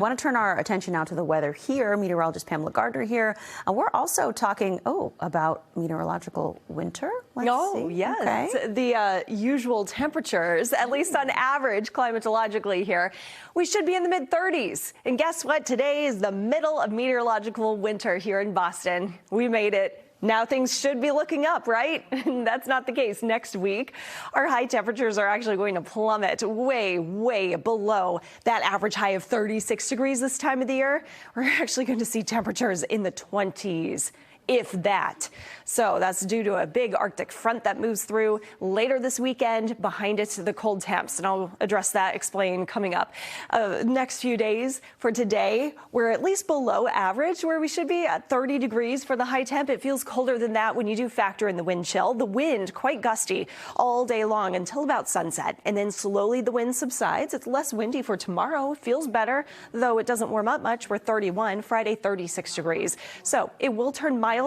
I want to turn our attention now to the weather here. Meteorologist Pamela Gardner here. We're also talking, about meteorological winter. Let's see. Yes. Okay. The usual temperatures, at least on average climatologically here. We should be in the mid-30s. And guess what? Today is the middle of meteorological winter here in Boston. We made it. Now things should be looking up, right? That's not the case next week. Our high temperatures are actually going to plummet way, way below that average high of 36 degrees this time of the year. We're actually going to see temperatures in the 20s. If that. So that's due to a big Arctic front that moves through later this weekend. Behind it, the cold temps, and I'll address that, explain coming up. Next few days for today, we're at least below average where we should be at 30 degrees for the high temp. It feels colder than that when you do factor in the wind chill. The wind quite gusty all day long until about sunset, and then slowly the wind subsides. It's less windy for tomorrow. It feels better, though it doesn't warm up much. We're 31, Friday 36 degrees. So it will turn milder.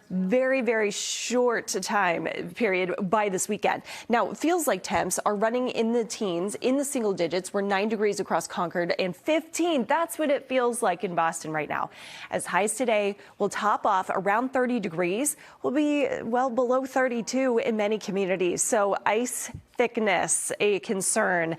Very, very short time period by this weekend. Now, it feels like temps are running in the teens, in the single digits. We're 9 degrees across Concord and 15. That's what it feels like in Boston right now. As highs today will top off around 30 degrees. We'll be well below 32 in many communities. So ice thickness, a concern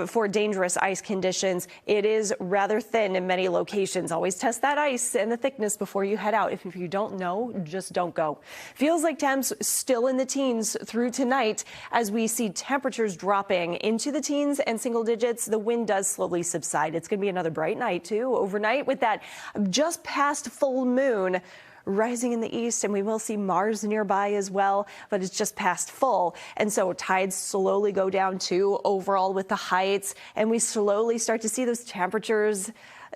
for dangerous ice conditions. It is rather thin in many locations. Always test that ice and the thickness before you head out. If you don't know, just don't go. Feels like temps still in the teens through tonight as we see temperatures dropping into the teens and single digits. The wind does slowly subside. It's going to be another bright night, too, overnight with that just past full moon rising in the east, and we will see Mars nearby as well, but it's just past full. And so tides slowly go down too overall with the heights, and we slowly start to see those temperatures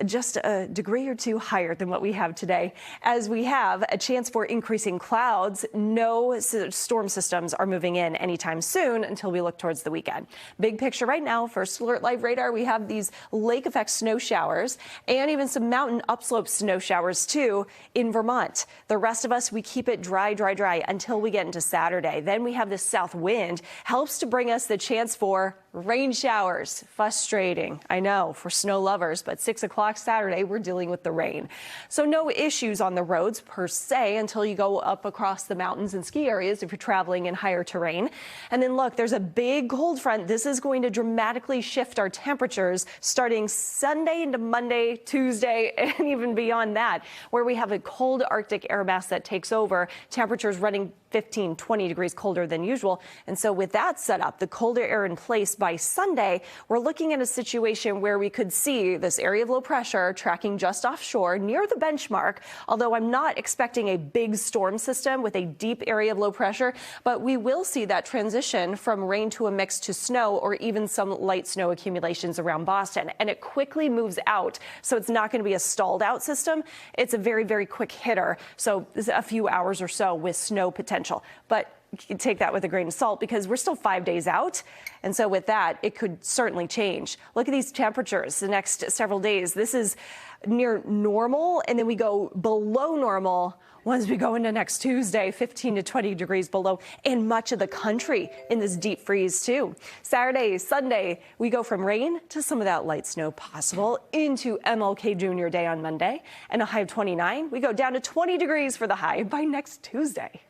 just a degree or two higher than what we have today. As we have a chance for increasing clouds, no storm systems are moving in anytime soon until we look towards the weekend. Big picture right now, First Alert Live radar, we have these lake effect snow showers and even some mountain upslope snow showers too in Vermont. The rest of us, we keep it dry, dry, dry until we get into Saturday. Then we have this south wind, helps to bring us the chance for rain showers. Frustrating, I know, for snow lovers, but 6 o'clock Saturday, we're dealing with the rain. So no issues on the roads per se until you go up across the mountains and ski areas if you're traveling in higher terrain. And then look, there's a big cold front. This is going to dramatically shift our temperatures starting Sunday into Monday, Tuesday, and even beyond that, where we have a cold Arctic air mass that takes over, temperatures running 15, 20 degrees colder than usual. And so with that set up, the colder air in place by Sunday, we're looking at a situation where we could see this area of low pressure tracking just offshore near the benchmark, although I'm not expecting a big storm system with a deep area of low pressure, but we will see that transition from rain to a mix to snow or even some light snow accumulations around Boston. And it quickly moves out, so it's not going to be a stalled out system. It's a very, very quick hitter. So a few hours or so with snow potential. But take that with a grain of salt because we're still 5 days out. And so with that, it could certainly change. Look at these temperatures the next several days. This is near normal, and then we go below normal once we go into next Tuesday, 15 to 20 degrees below in much of the country in this deep freeze too. Saturday, Sunday, we go from rain to some of that light snow possible into MLK Junior Day on Monday and a high of 29. We go down to 20 degrees for the high by next Tuesday.